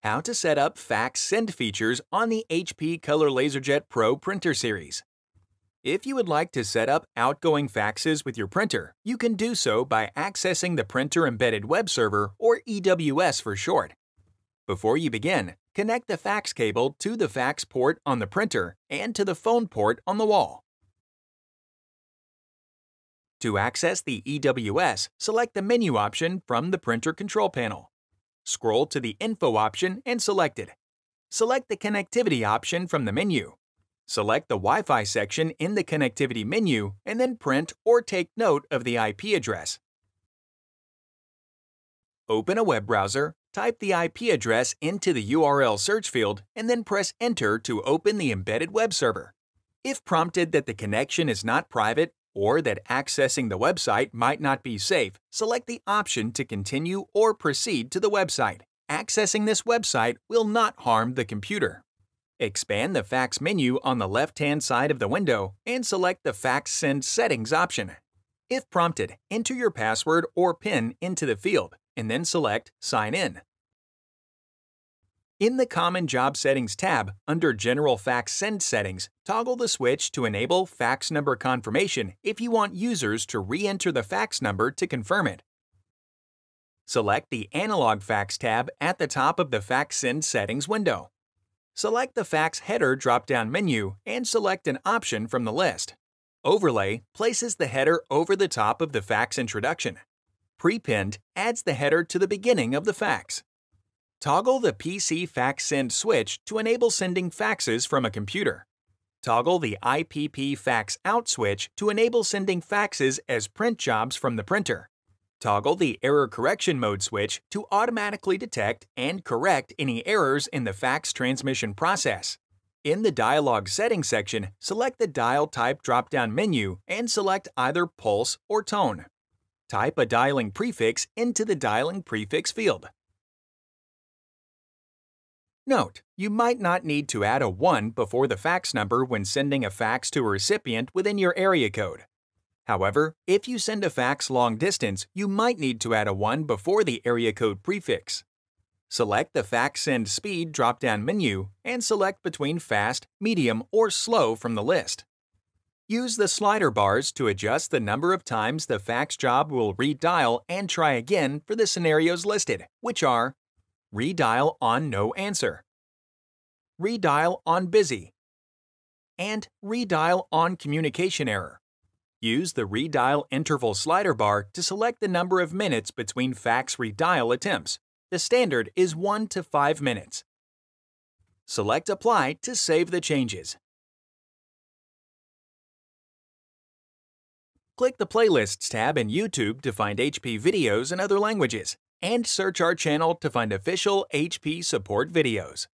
How to set up fax send features on the HP Color LaserJet Pro printer series. If you would like to set up outgoing faxes with your printer, you can do so by accessing the Printer Embedded Web Server, or EWS for short. Before you begin, connect the fax cable to the fax port on the printer and to the phone port on the wall. To access the EWS, select the Menu option from the Printer Control Panel. Scroll to the Info option and select it. Select the Connectivity option from the menu. Select the Wi-Fi section in the Connectivity menu and then print or take note of the IP address. Open a web browser, type the IP address into the URL search field, and then press Enter to open the embedded web server. If prompted that the connection is not private or that accessing the website might not be safe, select the option to continue or proceed to the website. Accessing this website will not harm the computer. Expand the fax menu on the left-hand side of the window and select the Fax Send Settings option. If prompted, enter your password or PIN into the field and then select Sign In. In the Common Job Settings tab, under General Fax Send Settings, toggle the switch to enable fax number confirmation if you want users to re-enter the fax number to confirm it. Select the Analog Fax tab at the top of the Fax Send Settings window. Select the Fax Header drop-down menu and select an option from the list. Overlay places the header over the top of the fax introduction. Prepinned adds the header to the beginning of the fax. Toggle the PC Fax Send switch to enable sending faxes from a computer. Toggle the IPP Fax Out switch to enable sending faxes as print jobs from the printer. Toggle the Error Correction Mode switch to automatically detect and correct any errors in the fax transmission process. In the Dialog Settings section, select the Dial Type drop-down menu and select either Pulse or Tone. Type a dialing prefix into the dialing prefix field. Note: you might not need to add a 1 before the fax number when sending a fax to a recipient within your area code. However, if you send a fax long distance, you might need to add a 1 before the area code prefix. Select the Fax Send Speed drop-down menu and select between fast, medium, or slow from the list. Use the slider bars to adjust the number of times the fax job will redial and try again for the scenarios listed, which are: redial on no answer, redial on busy, and redial on communication error. Use the redial interval slider bar to select the number of minutes between fax redial attempts. The standard is 1 to 5 minutes. Select Apply to save the changes. Click the Playlists tab in YouTube to find HP videos in other languages, and search our channel to find official HP support videos.